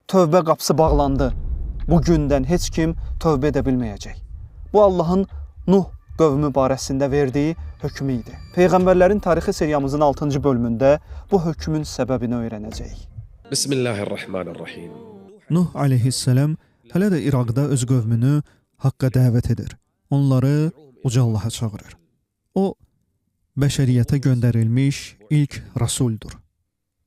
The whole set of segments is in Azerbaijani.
tövbə qapısı bağlandı. Bu gündən heç kim tövbə edə bilməyəcək. Bu Allahın Nuh qövmü barəsində verdiyi hökmü idi. Peyğəmbərlərin tarixi seriyamızın 6-cı bölümündə bu hökmün səbəbini öyrənəcəyik. Bismillahirrahmanirrahim. Nuh aleyhisselam hələ də İraqda öz qövmünü haqqa dəvət edir. Onları uca Allaha çağırır. O, bəşəriyyətə göndərilmiş ilk rəsuldur.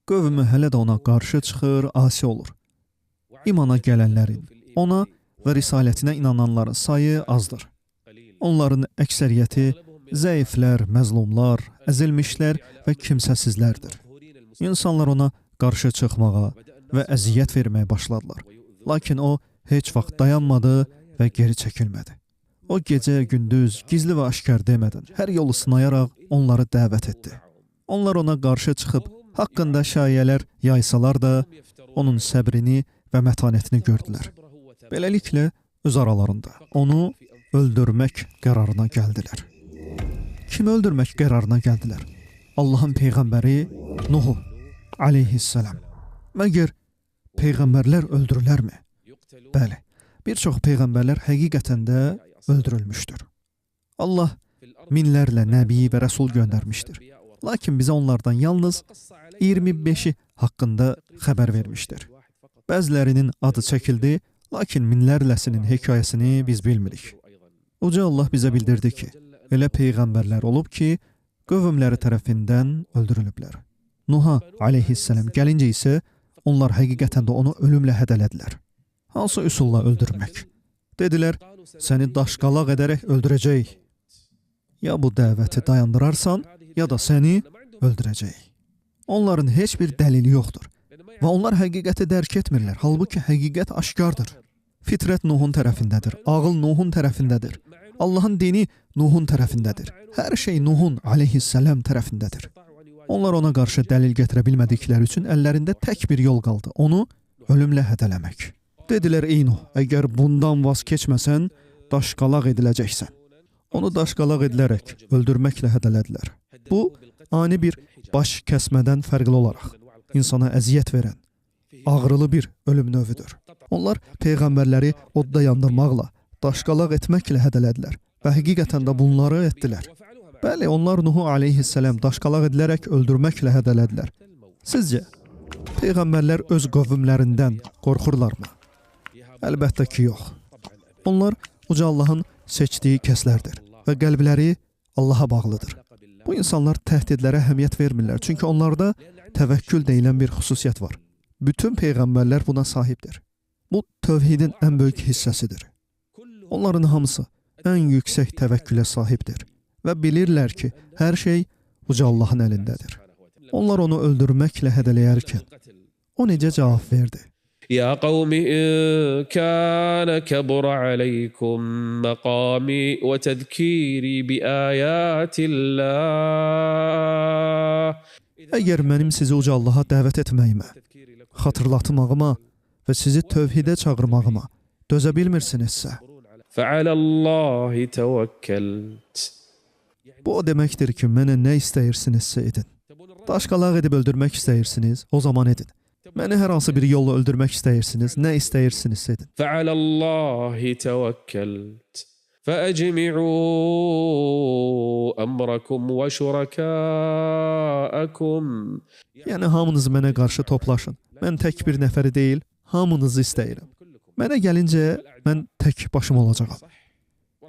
Qövmü hələ də ona qarşı çıxır, asi olur. İmana gələnlərin, ona və risalətinə inananların sayı azdır. Onların əksəriyyəti zəiflər, məzlumlar, əzilmişlər və kimsəsizlərdir. İnsanlar ona qarşı çıxmağa və əziyyət verməyə başladılar. Lakin o, heç vaxt dayanmadı və geri çəkilmədi. O, gecə, gündüz, gizli və aşkar demədən, hər yolu sınayaraq onları dəvət etdi. Onlar ona qarşı çıxıb, haqqında şayələr yaysalar da, onun səbrini və mətanətini gördülər. Beləliklə, öz aralarında onu öldürmək qərarına gəldilər. Kimi öldürmək qərarına gəldilər? Allahın Peyğəmbəri Nuh aleyhisselam. Məgər Peyğəmbərlər öldürülərmi? Bəli, bir çox Peyğəmbərlər həqiqətən də öldürülmüşdür. Allah minlərlə nəbi və rəsul göndərmişdir. Lakin bizə onlardan yalnız 25-i haqqında xəbər vermişdir. Bəzilərinin adı çəkildi, lakin minlərləsinin hekayəsini biz bilmirik. Uca Allah bizə bildirdi ki, elə Peyğəmbərlər olub ki, qövmləri tərəfindən öldürülüblər. Nuh'a aleyhisselam gəlincə isə onlar həqiqətən də onu ölümlə hədələdilər. Hansı üsulla öldürmək? Dedilər, səni daşqalaq edərək öldürəcək. Ya bu dəvəti dayandırarsan, ya da səni öldürəcək. Onların heç bir dəlili yoxdur. Və onlar həqiqəti dərk etmirlər. Halbuki həqiqət aşkardır. Fitrət Nuhun tərəfindədir. Ağıl Nuhun tərəfindədir. Allahın dini Nuhun tərəfindədir. Hər şey Nuhun aleyhisselam tərəfindədir. Onlar ona qarşı dəlil gətirə bilmədikləri üçün əllərində tək bir yol qaldı. Onu ölümlə hədələmək. Dedilər, ey Nuh, əgər bundan vaz keçməsən, daşqalaq ediləcəksən. Onu daşqalaq edilərək, öldürməklə hədələdilər. Bu, ani bir baş kəsmədən fərqli olaraq insana əziyyət verən, ağrılı bir ölüm növüdür. Onlar Peyğəmbərləri odda yandırmaqla, daşqalaq etməklə hədələdilər və həqiqətən də bunları etdilər. Bəli, onlar Nuhu aleyhisselam daşqalaq edilərək öldürməklə hədələdilər. Sizcə, Peyğəmbərlər öz qövmlərindən qorxurlarmı? Əlbəttə ki, yox. Onlar uca Allahın seçdiyi kəslərdir və qəlbləri Allaha bağlıdır. Bu insanlar təhdidlərə əhəmiyyət vermirlər, çünki onlarda təvəkkül deyilən bir xüsusiyyət var. Bütün Peyğəmbərlər buna sahibdir. Bu, tövhidin ən böyük hissəsidir. Onların hamısı ən yüksək təvəkkülə sahibdir və bilirlər ki, hər şey uca Allahın əlindədir. Onlar onu öldürməklə hədələyərkən, o necə cavab verdi? يا قوم إن كان كبر عليكم مقامي وتذكيري بآيات الله. Əgər mənim sizi uca Allaha dəvət etməyimə, xatırlatmağıma və sizi tövhidə çağırmağıma dözə bilmirsinizsə, فعلى الله توكلت. Bu o deməkdir ki, mənə nə istəyirsinizsə edin. Daşqalaq edib öldürmək istəyirsiniz, o zaman edin. Məni hər hansı bir yolla öldürmək istəyirsiniz, nə istəyirsinizsə edin. فعلى الله توكلت فأجمعوا أمركم وشركاءكم. Yəni hamınız mənə qarşı toplaşın. Mən tək bir nəfəri deyil, hamınızı istəyirəm. Mənə gəlincə, mən tək başım olacağam.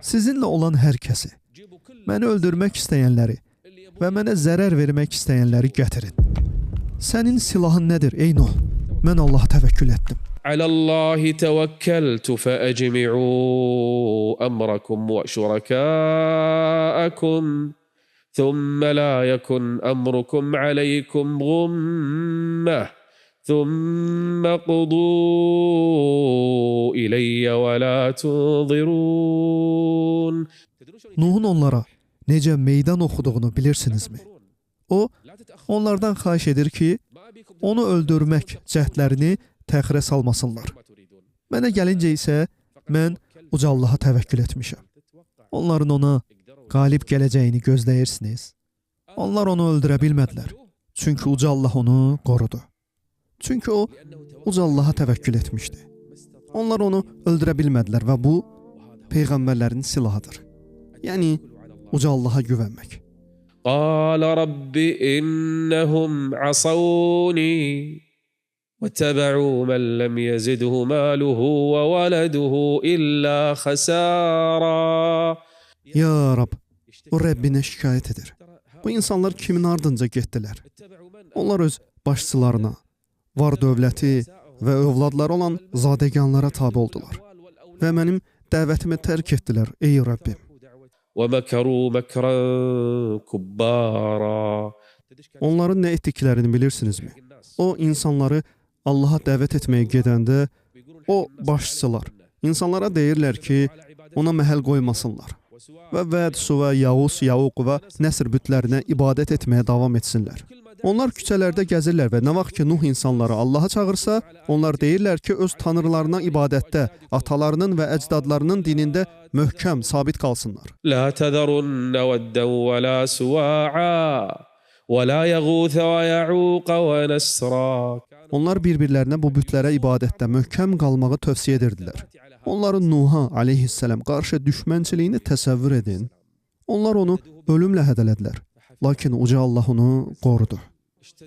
Sizinlə olan hər kəsi, məni öldürmək istəyənləri və mənə zərər vermək istəyənləri gətirin. Sənin silahın nədir, ey Nuh? Mən Allaha təvəkkül etdim. على الله توكلت فأجمعوا أمركم وشركاءكم ثم لا يكن أمركم عليكم غمة ثم قضوا إلي ولا تنظرون. Nuhun onlara necə meydan oxuduğunu bilirsinizmi? O, onlardan xahiş edir ki, onu öldürmək cəhdlərini təxirə salmasınlar. Mənə gəlincə isə, mən uca Allaha təvəkkül etmişəm. Onların ona qalib gələcəyini gözləyirsiniz. Onlar onu öldürə bilmədilər. Çünki uca Allah onu qorudu. Çünki o, uca Allaha təvəkkül etmişdi. Onlar onu öldürə bilmədilər və bu peyğəmbərlərin silahıdır. Yəni uca Allaha güvənmək. قال رب إنهم عصوني واتبعوا من لم يزده ماله وولده إلا خسارا. Ya Rab, o Rəbbinə şikayət edir. Bu insanlar kimin ardınca getdilər? Onlar öz başçılarına, var dövləti və övladları olan zadəganlara tabe oldular. Və mənim dəvətimi tərk etdilər, ey Rəbbim. ومكروا مكرا كبارا. Onların nə etdiklərini bilirsinizmi? O insanları Allaha dəvət etməyə gedəndə o başçılar insanlara deyirlər ki, ona məhəl qoymasınlar və Vəd, Suvə, Yağus, Yauq və Nəsr bütlərinə ibadət etməyə davam etsinlər. Onlar küçələrdə gəzirlər və nə vaxt ki Nuh insanları Allaha çağırsa, onlar deyirlər ki, öz tanrılarına ibadətdə, atalarının və əcdadlarının dinində möhkəm, sabit qalsınlar. لا تذرن ودا ولا سواعا ولا يغوث ويعوق ونسرا. Onlar bir-birlərinə bu bütlərə ibadətdə möhkəm qalmağı tövsiyə edirdilər. Onların Nuh'a aleyhisselam qarşı düşmənçiliyini təsəvvür edin. Onlar onu ölümlə hədələdilər. Lakin uca Allah onu qorudu.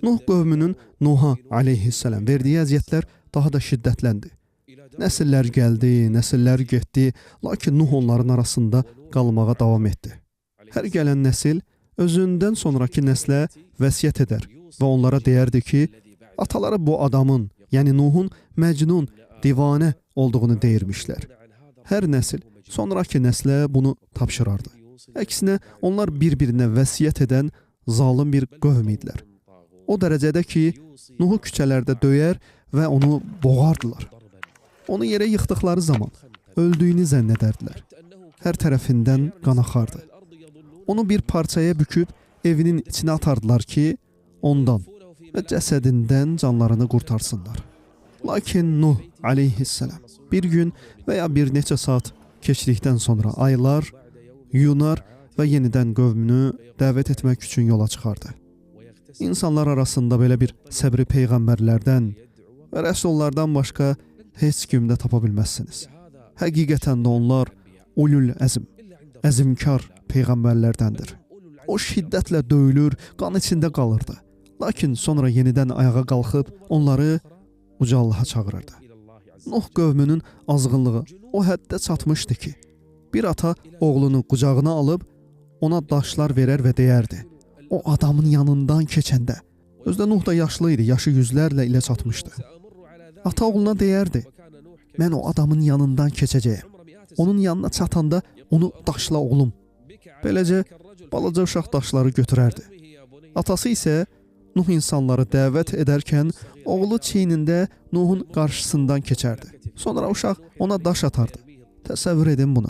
Nuh qövmünün Nuh'a aleyhisselam verdiyi əziyyətlər daha da şiddətləndi. Nəsillər gəldi, nəsillər getdi, lakin Nuh onların arasında qalmağa davam etdi. Hər gələn nəsil özündən sonraki nəslə vəsiyyət edər və onlara deyərdi ki, ataları bu adamın, yəni Nuhun məcnun, divanə olduğunu deyirmişlər. Hər nəsil sonraki nəslə bunu tapşırardı. Əksinə, onlar bir-birinə vəsiyyət edən zalim bir qövm idilər. O dərəcədə ki, Nuhu küçələrdə döyər və onu boğardılar. Onu yerə yıxdıqları zaman öldüyünü zənn edərdilər. Hər tərəfindən qan axardı. Onu bir parçaya büküb evinin içinə atardılar ki, ondan və cəsədindən canlarını qurtarsınlar. Lakin Nuh aleyhisselam bir gün və ya bir neçə saat keçdikdən sonra aylar, yunar və yenidən qövmünü dəvət etmək üçün yola çıxardı. İnsanlar arasında belə bir səbri peyğəmbərlərdən və rəsullardan başqa heç kimdə tapa bilməzsiniz. Həqiqətən də onlar ulul əzm, əzmkar peyğəmbərlərdəndir. O şiddətlə döyülür, qan içində qalırdı. Lakin sonra yenidən ayağa qalxıb onları uca Allaha çağırırdı. Nuh qövmünün azğınlığı o həddə çatmışdı ki, bir ata oğlunu qucağına alıb ona daşlar verər və deyərdi. O adamın yanından keçəndə, özdə Nuh da yaşlı idi, yaşı yüzlərlə ilə çatmışdı. Ata oğluna deyərdi, mən o adamın yanından keçəcəyəm. Onun yanına çatanda onu daşla oğlum. Beləcə, balaca uşaq daşları götürərdi. Atası isə Nuh insanları dəvət edərkən oğlu çiynində Nuhun qarşısından keçərdi. Sonra uşaq ona daş atardı. Təsəvvür edin bunu.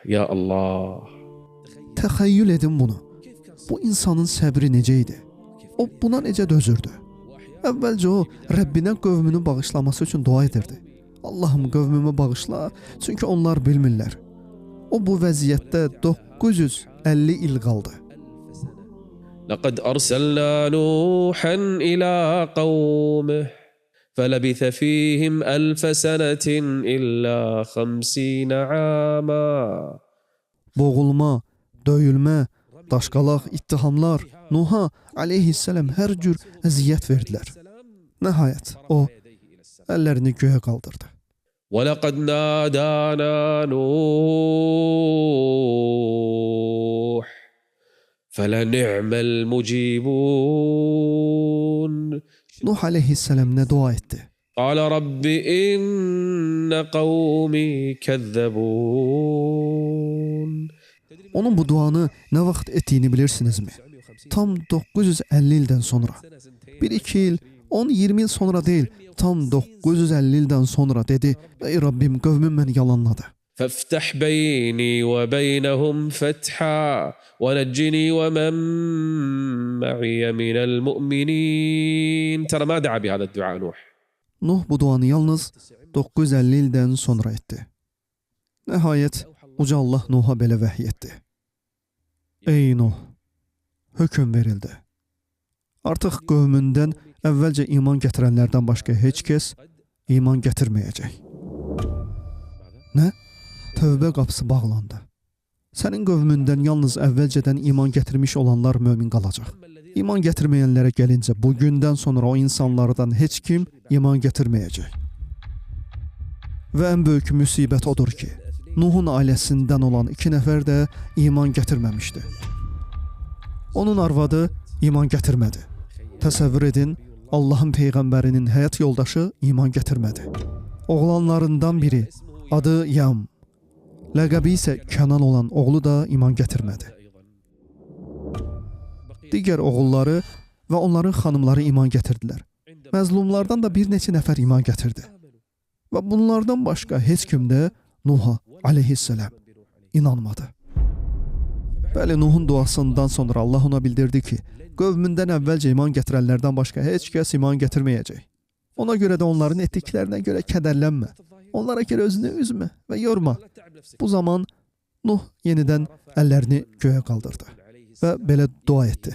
Ya Allah. Təxəyyül edin bunu. Bu insanın səbri necə idi? O buna necə dözürdü? Əvvəlcə o Rəbbinə qövmünü bağışlaması üçün dua edirdi. Allahım qövmümü bağışla, çünki onlar bilmirlər. O bu vəziyyətdə 950 il qaldı. لقد أرسلنا نوحا إلى قومه فلبث فيهم 1000 سنة إلا 50 عاما. Boğulma, döyülmə, daşqalaq, ittihamlar Nuh'a aleyhisselam hər cür əziyyət verdilər. Nəhayət, o əllərini göyə qaldırdı. وَلَقَدْ نَادَانَا نُوحٌ فَلَنِعْمَ الْمُجِيبُونَ. Nuh aleyhisselam nə dua etdi? قَالَ رَبِّ إِنَّ قَوْمِي كَذَّبُونَ. Onun bu duanı nə vaxt etdiyini bilirsinizmi? Tam 950 ildən sonra. 1-2 il, 10-20 il sonra deyil, tam 950 ildən sonra dedi, ey Rabbim, qövmüm məni yalanladı. فافتح بيني وبينهم فتحا ونجني ومن معي من المؤمنين. ترى ما دعا بهذا الدعاء نوح. Nuh bu duanı yalnız 950 ildən sonra etdi. Nəhayət, uca Allah Nuh'a belə vəhiy etdi. Ey Nuh, hökm verildi. Artıq qövmündən əvvəlcə iman gətirənlərdən başqa heç kəs iman gətirməyəcək. Nə? Tövbə qapısı bağlandı. Sənin qövmündən yalnız əvvəlcədən iman gətirmiş olanlar mömin qalacaq. İman gətirməyənlərə gəlincə, bu gündən sonra o insanlardan heç kim iman gətirməyəcək. Və ən böyük müsibət odur ki, Nuhun ailəsindən olan 2 nəfər də iman gətirməmişdi. Onun arvadı iman gətirmədi. Təsəvvür edin, Allahın peyğəmbərinin həyat yoldaşı iman gətirmədi. Oğlanlarından biri, adı Yam, ləqəbi isə Kənan olan oğlu da iman gətirmədi. Digər oğulları və onların xanımları iman gətirdilər. Məzlumlardan da bir neçə nəfər iman gətirdi. Və bunlardan başqa heç kim də Nuh'a aleyhisselam inanmadı. Bəli, Nuhun duasından sonra Allah ona bildirdi ki, qövmündən əvvəlcə iman gətirənlərdən başqa heç kəs iman gətirməyəcək. Ona görə də onların etdiklərinə görə kədərlənmə. Onlara görə özünü üzmə və yorma. Bu zaman Nuh yenidən əllərini göyə qaldırdı və belə dua etdi.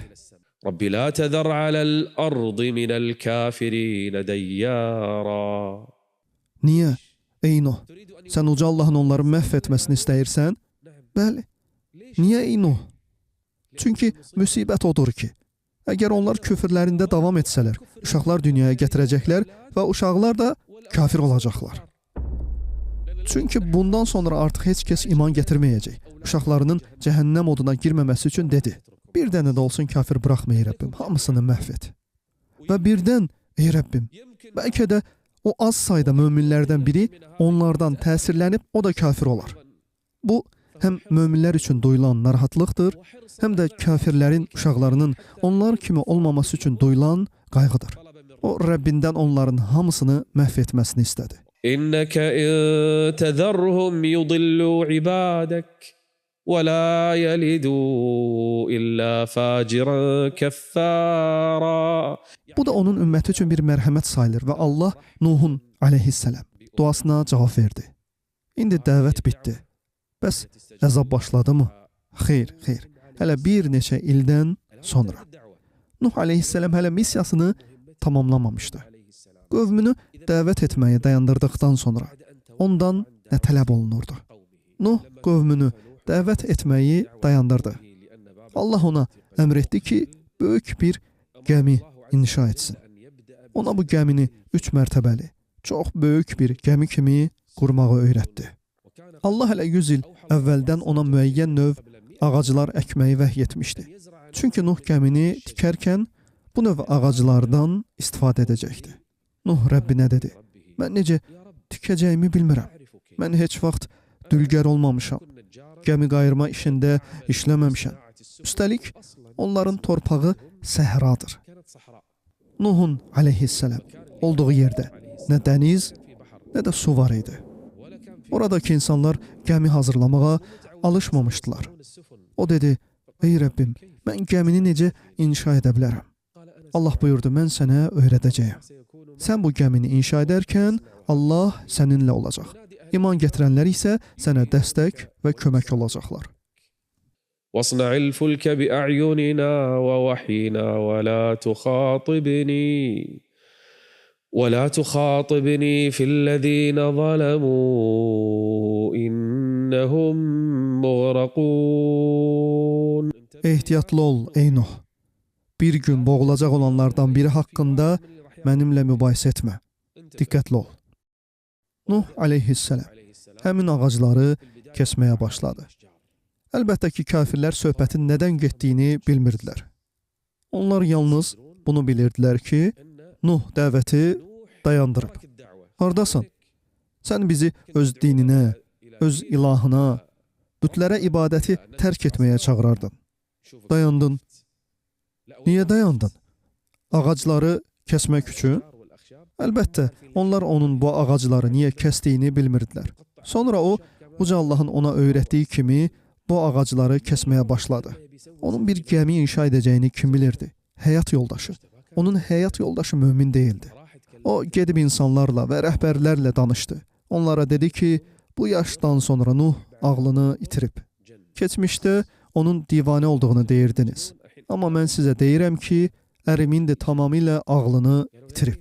Rabbi la tezar alal ardı minel kafirin deyyara. Niyə? Ey Nuh, sən uca Allahın onları məhv etməsini istəyirsən? Bəli. Niyə ey Nuh? Çünki müsibət odur ki, əgər onlar küfrlərində davam etsələr, uşaqlar dünyaya gətirəcəklər və uşaqlar da kafir olacaqlar. Çünki bundan sonra artıq heç kəs iman gətirməyəcək. Uşaqlarının cəhənnəm oduna girməməsi üçün dedi, bir dənə də olsun kafir buraxma ey Rəbbim, hamısını məhv et. Və birdən, ey Rəbbim, bəlkə də o az sayda möminlərdən biri onlardan təsirlənib o da kafir olar. Bu, həm möminlər üçün duyulan narahatlıqdır, həm də kafirlərin uşaqlarının onlar kimi olmaması üçün duyulan qayğıdır. O, Rəbbindən onların hamısını məhv etməsini istədi. İnnəkə in təzərhum yudillu ibadək və la yəlidu illə faciran kəffara. Bu da onun ümməti üçün bir mərhəmət sayılır və Allah Nuhun aleyhisselam duasına cavab verdi. İndi dəvət bitdi. Bəs əzab başladı mı? Xeyr, xeyr. Hələ bir neçə ildən sonra. Nuh aleyhisselam hələ missiyasını tamamlamamışdı. Qövmünü dəvət etməyi dayandırdıqdan sonra ondan nə tələb olunurdu? Nuh qövmünü dəvət etməyi dayandırdı. Allah ona əmr etdi ki, böyük bir gəmi inşa etsin. Ona bu gəmini 3 mərtəbəli, çox böyük bir gəmi kimi qurmağı öyrətdi. Allah hələ 100 il əvvəldən ona müəyyən növ ağaclar əkməyi vəhy etmişdi. Çünki Nuh gəmini tikərkən bu növ ağaclardan istifadə edəcəkdi. Nuh Rəbbinə dedi, mən necə tikəcəyimi bilmirəm. Mən heç vaxt dülgər olmamışam. Gəmi qayırma işində işləməmişəm. Üstəlik, onların torpağı səhradır. Nuhun aleyhisselam olduğu yerdə nə dəniz, nə də su var idi. Oradakı insanlar gəmi hazırlamağa alışmamışdılar. O dedi, ey Rəbbim, mən gəmini necə inşa edə bilərəm? Allah buyurdu, mən sənə öyrədəcəyəm. Sən bu gəmini inşa edərkən Allah səninlə olacaq. İman gətirənlər isə sənə dəstək və kömək olacaqlar. واصنع الفلك بأعيننا ووحينا ولا تخاطبني في الذين ظلموا إنهم مغرقون. Ehtiyatlı ol ey Nuh. Bir gün boğulacaq olanlardan biri haqqında mənimlə mübahisə etmə. Diqqətli ol. Nuh aleyhisselam həmin ağacları kəsməyə başladı. Əlbəttə ki, kafirlər söhbətin nədən getdiyini bilmirdilər. Onlar yalnız bunu bilirdilər ki, Nuh dəvəti dayandırıb. Hardasan? Sən bizi öz dininə, öz ilahına, bütlərə ibadəti tərk etməyə çağırardın. Dayandın. Niyə dayandın? Ağacları kəsmək üçün? Əlbəttə, onlar onun bu ağacları niyə kəsdiyini bilmirdilər. Sonra o, uca Allahın ona öyrətdiyi kimi bu ağacları kəsməyə başladı. Onun bir gəmi inşa edəcəyini kim bilirdi? Həyat yoldaşı. Onun həyat yoldaşı mömin deyildi. O, gedib insanlarla və rəhbərlərlə danışdı. Onlara dedi ki, bu yaşdan sonra Nuh ağlını itirib. Keçmişdə onun divanə olduğunu deyirdiniz. Amma mən sizə deyirəm ki, ərim indi tamamilə ağlını itirib.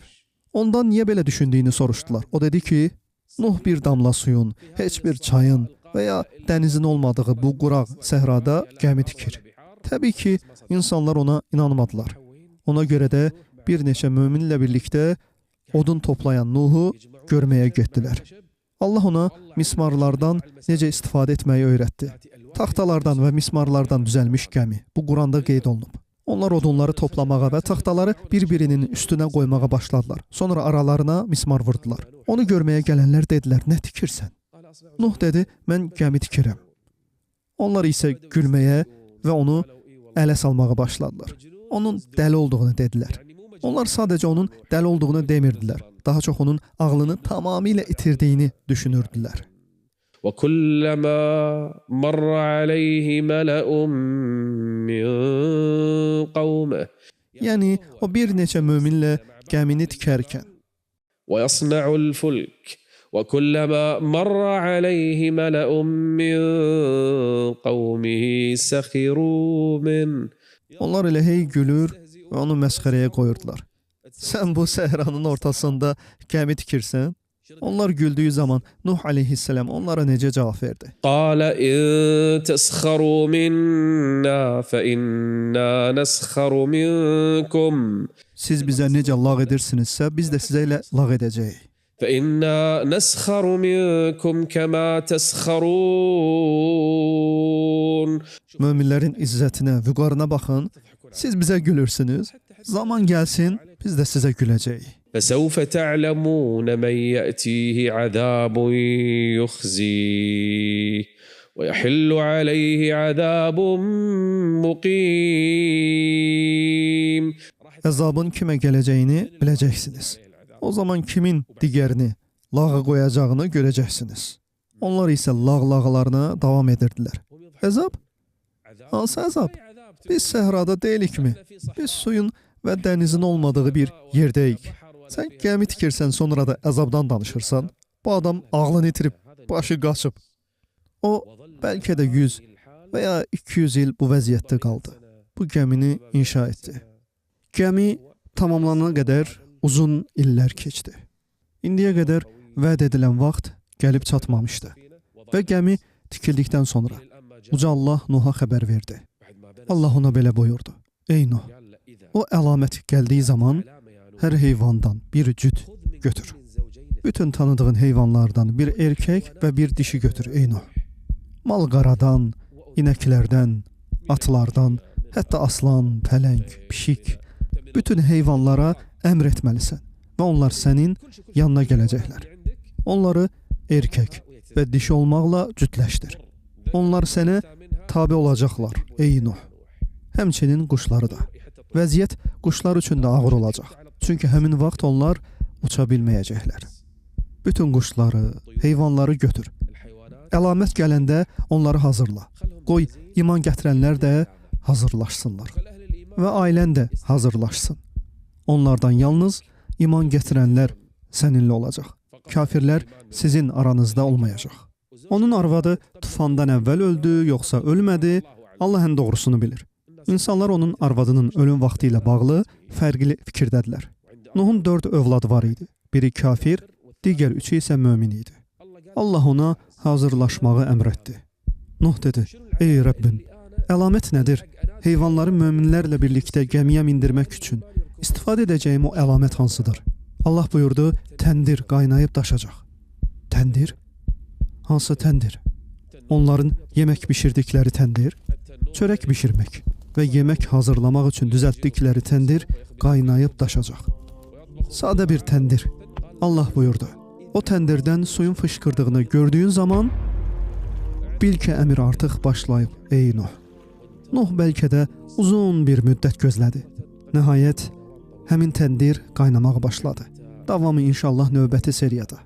Ondan niyə belə düşündüyünü soruşdular. O dedi ki, Nuh bir damla suyun, heç bir çayın və ya dənizin olmadığı bu quraq səhrada gəmi tikir. Təbii ki, insanlar ona inanmadılar. Ona görə də bir neçə möminlə birlikdə odun toplayan Nuhu görməyə getdilər. Allah ona mismarlardan necə istifadə etməyi öyrətdi. Taxtalardan və mismarlardan düzəlmiş gəmi. Bu Quranda qeyd olunub. Onlar odunları toplamağa və taxtaları bir-birinin üstünə qoymağa başladılar. Sonra aralarına mismar vurdular. Onu görməyə gələnlər dedilər, nə tikirsən? Nuh dedi, mən gəmi tikirəm. Onlar isə gülməyə və onu ələ salmağa başladılar. Onun dəli olduğunu dedilər. Onlar sadəcə onun dəli olduğunu demirdilər. Daha çox onun ağlını tamamilə itirdiyini düşünürdülər. وكلما مر عليه ملأ من قومه Yəni, o bir neçə möminlə gəmini tikərkən ويصنع الفلك وكلما مر عليه ملأ من قومه سخروا منه onlar elə hey gülür və onu məsxərəyə qoyurdular. Sən bu səhranın ortasında gəmi tikirsən? Onlar güldüyü zaman Nuh aleyhisselam onlara necə cavab verdi? قال إن تسخروا منا فإنا نسخر منكم Siz bizə necə lağ edirsinizsə, biz də sizə ilə lağ edəcəyik. فإنا نسخر منكم كما تسخرون Möminlərin izzətinə, vüqarına baxın. Siz bizə gülürsünüz. Zaman gəlsin, biz də sizə güləcəyik. فسوف تعلمون من يأتيه عذاب يخزيه ويحل عليه عذاب مقيم Əzabın kimə gələcəyini biləcəksiniz. O zaman kimin digərini lağa qoyacağını görəcəksiniz. Onlar isə lağlağlarına davam edirdilər. Əzab? Hansı əzab? Biz səhrada deyilikmi? Biz suyun və dənizin olmadığı bir yerdəyik. Sən gəmi tikirsən, sonra da əzabdan danışırsan. Bu adam ağlını itirib, başı qaçıb. O, bəlkə də 100 və ya 200 il bu vəziyyətdə qaldı. Bu gəmini inşa etdi. Gəmi tamamlanana qədər uzun illər keçdi. İndiyə qədər vəd edilən vaxt gəlib çatmamışdı. Və gəmi tikildikdən sonra Uca Allah Nuh'a xəbər verdi. Allah ona belə buyurdu. Ey Nuh, o əlamət gəldiyi zaman hər heyvandan bir cüt götür. Bütün tanıdığın heyvanlardan bir erkək və bir dişi götür, ey Nuh. Mal-qaradan, inəklərdən, atlardan, hətta aslan, pələng, pişik, bütün heyvanlara əmr etməlisən və onlar sənin yanına gələcəklər. Onları erkək və dişi olmaqla cütləşdir. Onlar sənə tabe olacaqlar, ey Nuh. Həmçinin quşları da. Vəziyyət quşlar üçün də ağır olacaq. Çünki həmin vaxt onlar uça bilməyəcəklər. Bütün quşları, heyvanları götür. Əlamət gələndə onları hazırla. Qoy iman gətirənlər də hazırlaşsınlar. Və ailən də hazırlaşsın. Onlardan yalnız iman gətirənlər səninlə olacaq. Kafirlər sizin aranızda olmayacaq. Onun arvadı tufandan əvvəl öldü, yoxsa ölmədi, Allah ən doğrusunu bilir. İnsanlar onun arvadının ölüm vaxtı ilə bağlı fərqli fikirdədilər. Nuhun 4 övladı var idi. Biri kafir, digər 3-ü isə mömin idi. Allah ona hazırlaşmağı əmr etdi. Nuh dedi, ey Rəbbim, əlamət nədir? Heyvanları möminlərlə birlikdə gəmiyə mindirmək üçün istifadə edəcəyim o əlamət hansıdır? Allah buyurdu, təndir qaynayıb daşacaq. Təndir? Hansı təndir? Onların yemək bişirdikləri təndir, çörək bişirmək və yemək hazırlamaq üçün düzəltdikləri təndir qaynayıb daşacaq. Sadə bir təndir. Allah buyurdu. O təndirdən suyun fışqırdığını gördüyün zaman bil ki, əmr artıq başlayıb, ey Nuh. Nuh bəlkə də uzun bir müddət gözlədi. Nəhayət, həmin təndir qaynamağa başladı. Davamı inşallah növbəti seriyada.